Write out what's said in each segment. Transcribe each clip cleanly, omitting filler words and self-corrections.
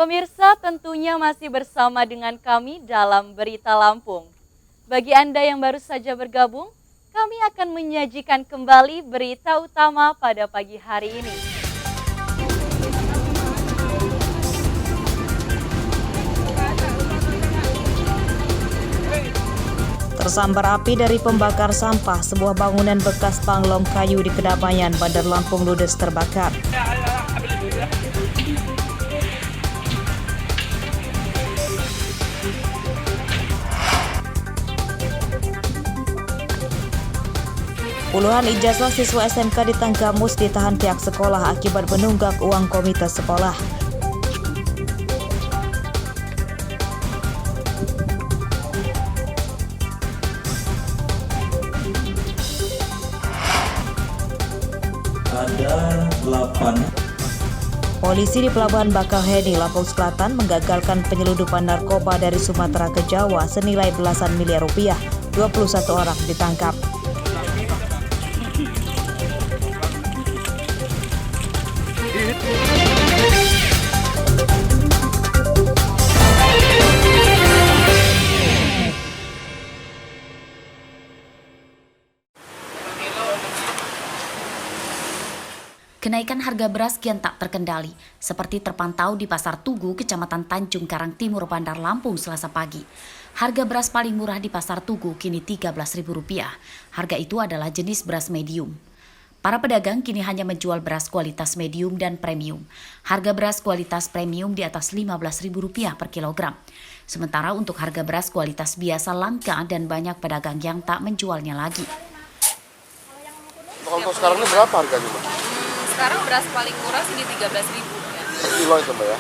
Pemirsa, tentunya masih bersama dengan kami dalam Berita Lampung. Bagi Anda yang baru saja bergabung, kami akan menyajikan kembali berita utama pada pagi hari ini. Tersambar api dari pembakar sampah, sebuah bangunan bekas panglong kayu di Kedamaian, Bandar Lampung ludes terbakar. Puluhan ijazah siswa SMK di Tanggamus ditahan pihak sekolah akibat menunggak uang komite sekolah. Ada 8. Polisi di Pelabuhan Bakauheni, Lampung Selatan menggagalkan penyelundupan narkoba dari Sumatera ke Jawa senilai belasan miliar rupiah. 21 orang ditangkap. Kenaikan harga beras kian tak terkendali, seperti terpantau di Pasar Tugu, Kecamatan Tanjung Karang Timur, Bandar Lampung, Selasa pagi. Harga beras paling murah di Pasar Tugu kini Rp13.000. Harga itu adalah jenis beras medium. Para pedagang kini hanya menjual beras kualitas medium dan premium. Harga beras kualitas premium di atas Rp15.000 per kilogram. Sementara untuk harga beras kualitas biasa langka dan banyak pedagang yang tak menjualnya lagi. Kalau sekarang ini berapa harganya, Mbak? Sekarang beras paling murah sih di 13.000 ya. Per kilo itu, Mbak ya?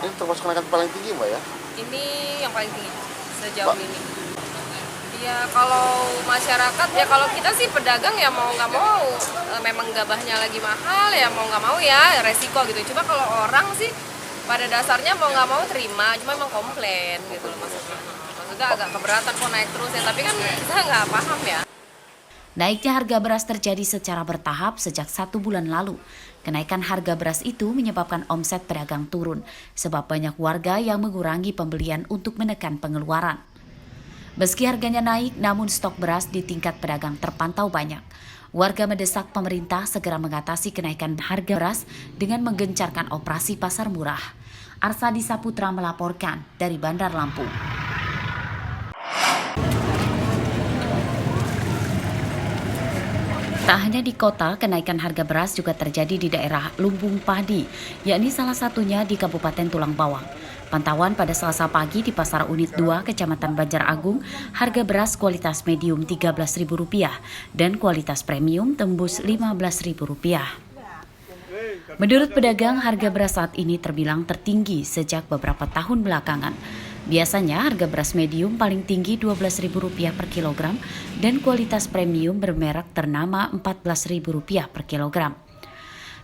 Ini termasuk kenaikan paling tinggi, Mbak ya? Ini yang paling tinggi sejauh ini. Ya kalau masyarakat, ya kalau kita sih pedagang ya mau nggak mau, memang gabahnya lagi mahal ya mau nggak mau ya resiko gitu. Cuma kalau orang sih pada dasarnya mau nggak mau terima, cuma emang komplain gitu loh maksudnya. Maksudnya agak keberatan kok naik terus ya, tapi kan kita nggak paham ya. Naiknya harga beras terjadi secara bertahap sejak 1 bulan lalu. Kenaikan harga beras itu menyebabkan omset pedagang turun, sebab banyak warga yang mengurangi pembelian untuk menekan pengeluaran. Meski harganya naik, namun stok beras di tingkat pedagang terpantau banyak. Warga mendesak pemerintah segera mengatasi kenaikan harga beras dengan menggencarkan operasi pasar murah. Arsadi Saputra melaporkan dari Bandar Lampung. Tak hanya di kota, kenaikan harga beras juga terjadi di daerah lumbung padi, yakni salah satunya di Kabupaten Tulang Bawang. Pantauan pada Selasa pagi di Pasar Unit 2, Kecamatan Banjar Agung, harga beras kualitas medium Rp13.000 dan kualitas premium tembus Rp15.000. Menurut pedagang, harga beras saat ini terbilang tertinggi sejak beberapa tahun belakangan. Biasanya harga beras medium paling tinggi Rp12.000 per kilogram dan kualitas premium bermerek ternama Rp14.000 per kilogram.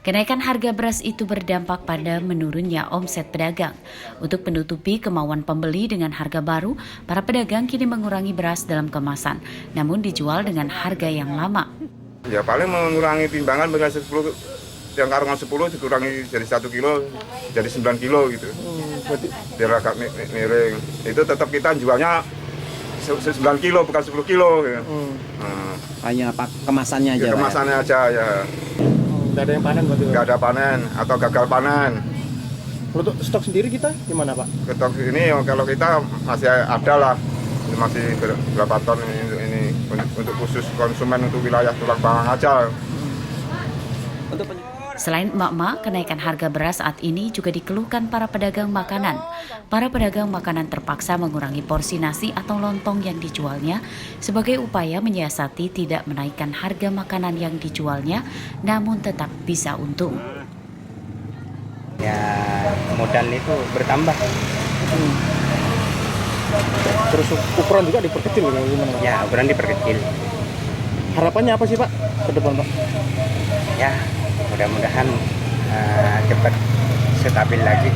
Kenaikan harga beras itu berdampak pada menurunnya omset pedagang. Untuk menutupi kemauan pembeli dengan harga baru, para pedagang kini mengurangi beras dalam kemasan, namun dijual dengan harga yang lama. Ya paling mengurangi timbangan beras 10, yang karungan 10 dikurangi jadi 1 kilo, jadi 9 kilo gitu. Biar agak miring. Itu tetap kita jualnya 9 kilo bukan 10 kilo. Ya. Hanya apa kemasannya aja. Ya, kemasannya aja ya. Nggak ada yang panen berarti? Nggak ada panen atau gagal panen. Untuk stok sendiri kita gimana, Pak? Stok ini kalau kita masih ada lah, masih berapa ton ini untuk khusus konsumen untuk wilayah Tulang Bawang aja. Selain emak-emak, kenaikan harga beras saat ini juga dikeluhkan para pedagang makanan. Para pedagang makanan terpaksa mengurangi porsi nasi atau lontong yang dijualnya sebagai upaya menyiasati tidak menaikkan harga makanan yang dijualnya, namun tetap bisa untung. Ya, modal itu bertambah. Terus ukuran juga diperkecil gimana, Pak? Ya, ukuran diperkecil. Harapannya apa sih, Pak, ke depan, Pak? Ya, mudah-mudahan cepat stabil lagi.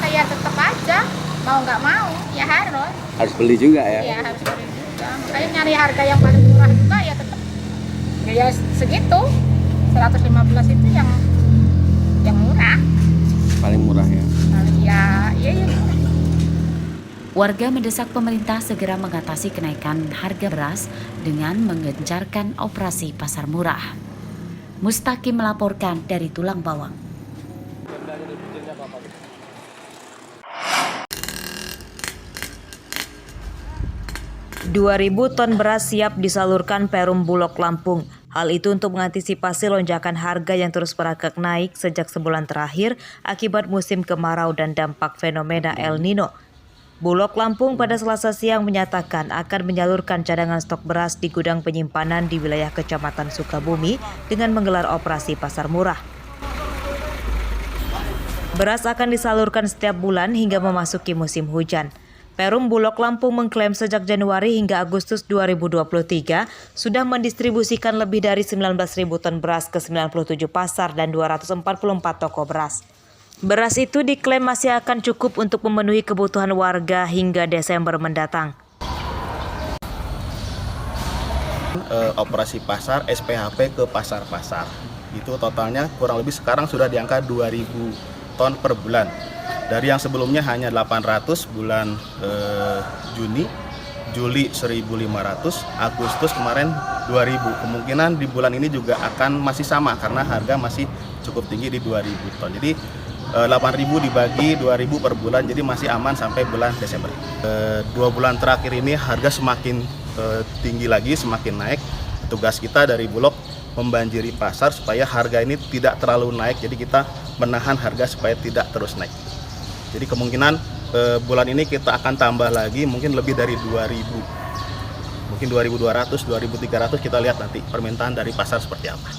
Saya tetap aja, mau nggak mau, ya harus. Harus beli juga ya? Ya harus beli juga. Makanya nyari harga yang paling murah juga ya tetap. Ya segitu, 115 itu yang murah. Paling murah ya. Iya. Warga mendesak pemerintah segera mengatasi kenaikan harga beras dengan menggencarkan operasi pasar murah. Mustaqim melaporkan dari Tulang Bawang. 2.000 ton beras siap disalurkan Perum Bulog Lampung. Hal itu untuk mengantisipasi lonjakan harga yang terus merangkak naik sejak sebulan terakhir akibat musim kemarau dan dampak fenomena El Nino. Bulog Lampung pada Selasa siang menyatakan akan menyalurkan cadangan stok beras di gudang penyimpanan di wilayah Kecamatan Sukabumi dengan menggelar operasi pasar murah. Beras akan disalurkan setiap bulan hingga memasuki musim hujan. Perum Bulog Lampung mengklaim sejak Januari hingga Agustus 2023 sudah mendistribusikan lebih dari 19.000 ton beras ke 97 pasar dan 244 toko beras. Beras itu diklaim masih akan cukup untuk memenuhi kebutuhan warga hingga Desember mendatang. Operasi pasar SPHP ke pasar-pasar. Itu totalnya kurang lebih sekarang sudah di angka 2.000 ton per bulan. Dari yang sebelumnya hanya 800 bulan Juni, Juli 1.500, Agustus kemarin 2.000. Kemungkinan di bulan ini juga akan masih sama karena harga masih cukup tinggi di 2.000 ton. Jadi 8.000 dibagi 2.000 per bulan, jadi masih aman sampai bulan Desember. 2 bulan terakhir ini harga semakin tinggi lagi, semakin naik. Tugas kita dari Bulog membanjiri pasar supaya harga ini tidak terlalu naik, jadi kita menahan harga supaya tidak terus naik. Jadi kemungkinan bulan ini kita akan tambah lagi mungkin lebih dari 2.000. Mungkin 2.200, 2.300, kita lihat nanti permintaan dari pasar seperti apa.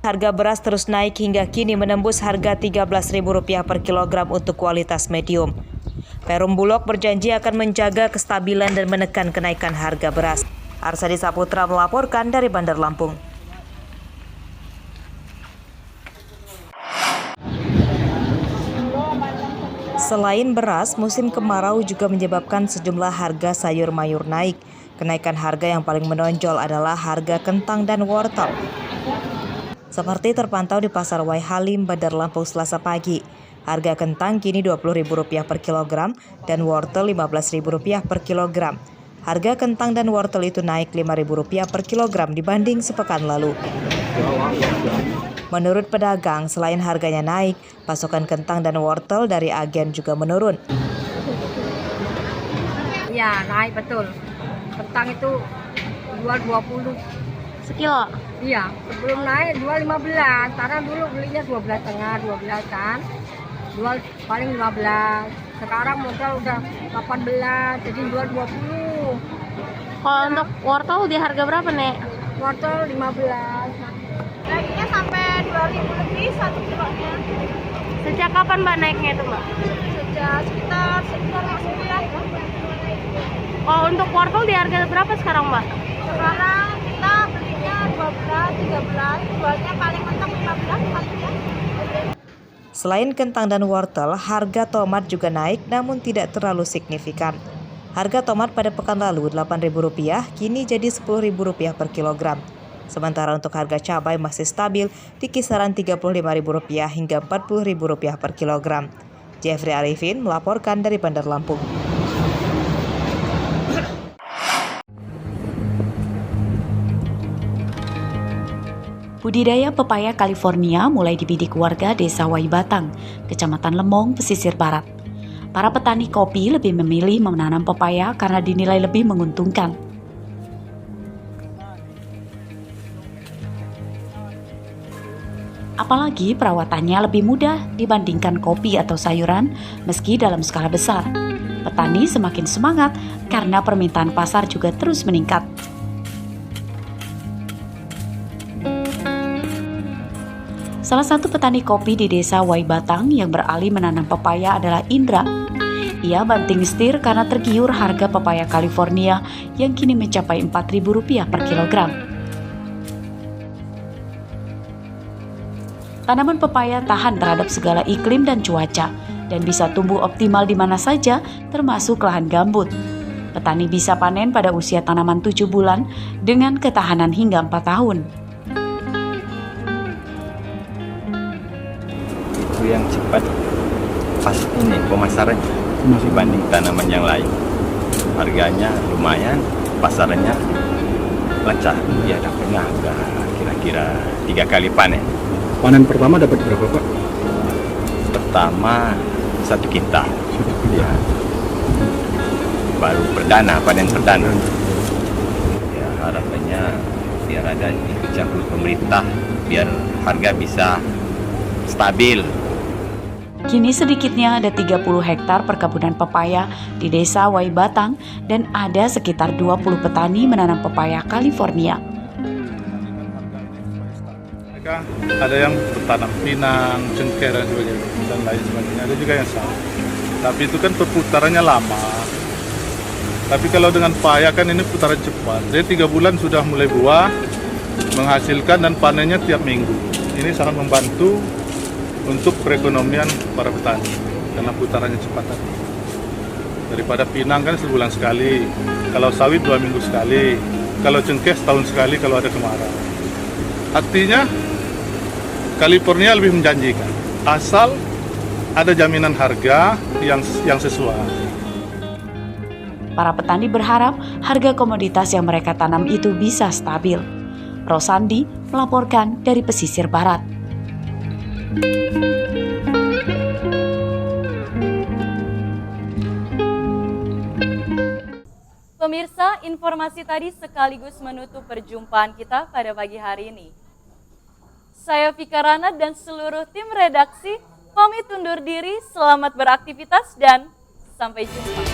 Harga beras terus naik hingga kini menembus harga Rp13.000 per kilogram untuk kualitas medium. Perum Bulog berjanji akan menjaga kestabilan dan menekan kenaikan harga beras. Arsadi Saputra melaporkan dari Bandar Lampung. Selain beras, musim kemarau juga menyebabkan sejumlah harga sayur mayur naik. Kenaikan harga yang paling menonjol adalah harga kentang dan wortel. Seperti terpantau di Pasar Waihalim, Bandar Lampung Selasa pagi. Harga kentang kini Rp20.000 per kilogram dan wortel Rp15.000 per kilogram. Harga kentang dan wortel itu naik Rp5.000 per kilogram dibanding sepekan lalu. Menurut pedagang, selain harganya naik, pasokan kentang dan wortel dari agen juga menurun. Ya, naik betul. Kentang itu jual 20 Sekilo? Iya, sebelum naik jual 15, karena dulu belinya 12,5, 12 kan. Jual paling 15. Sekarang modal udah 18, jadi jual 20. Kalau untuk wortel di harga berapa, Nek? Wortel 15. Naiknya sampai 2.000 lebih 1 kilonya. Sejak kapan Mbak naiknya itu, Mbak? Sejak sekitar masuk bulan. Kalau untuk wortel di harga berapa sekarang, Mbak? Sekarang kita belinya 12, 13, jualnya paling mentok 15 satunya. Selain kentang dan wortel, harga tomat juga naik namun tidak terlalu signifikan. Harga tomat pada pekan lalu Rp8.000 kini jadi Rp10.000 per kilogram. Sementara untuk harga cabai masih stabil di kisaran Rp35.000 hingga Rp40.000 per kilogram. Jeffrey Arifin melaporkan dari Bandar Lampung. Budidaya pepaya California mulai dibidik warga Desa Waibatang, Kecamatan Lemong, Pesisir Barat. Para petani kopi lebih memilih menanam pepaya karena dinilai lebih menguntungkan. Apalagi perawatannya lebih mudah dibandingkan kopi atau sayuran meski dalam skala besar. Petani semakin semangat karena permintaan pasar juga terus meningkat. Salah satu petani kopi di Desa Waibatang yang beralih menanam pepaya adalah Indra. Ia banting setir karena tergiur harga pepaya California yang kini mencapai Rp4.000 per kilogram. Tanaman pepaya tahan terhadap segala iklim dan cuaca dan bisa tumbuh optimal di mana saja, termasuk lahan gambut. Petani bisa panen pada usia tanaman 7 bulan dengan ketahanan hingga 4 tahun. Itu yang cepat pas ini pemasarannya dibanding tanaman yang lain. Harganya lumayan, pasarannya lancar. Ya dapatnya agak kira-kira 3 kali panen. Panen pertama dapat berapa Pak? Pertama 1 kintal. Ya. Baru panen perdana. Ya harapannya biar ada ikut campur pemerintah, biar harga bisa stabil. Kini sedikitnya ada 30 hektar perkebunan pepaya di desa Waibatang dan ada sekitar 20 petani menanam pepaya California. Mereka ada yang bertanam pinang, cengkeh dan sebagainya dan lain sebagainya. Ada juga yang sawi. Tapi itu kan perputarannya lama. Tapi kalau dengan pepaya kan ini putaran cepat. Jadi 3 bulan sudah mulai buah, menghasilkan dan panennya tiap minggu. Ini sangat membantu untuk perekonomian para petani karena putarannya cepat tadi. Daripada pinang kan sebulan sekali, kalau sawit 2 minggu sekali, kalau cengkeh setahun sekali kalau ada kemarau. Artinya California lebih menjanjikan, asal ada jaminan harga yang sesuai. Para petani berharap harga komoditas yang mereka tanam itu bisa stabil. Rosandi melaporkan dari pesisir barat. Pemirsa, informasi tadi sekaligus menutup perjumpaan kita pada pagi hari ini. Saya Vika Rana dan seluruh tim redaksi pamit undur diri, selamat beraktivitas dan sampai jumpa.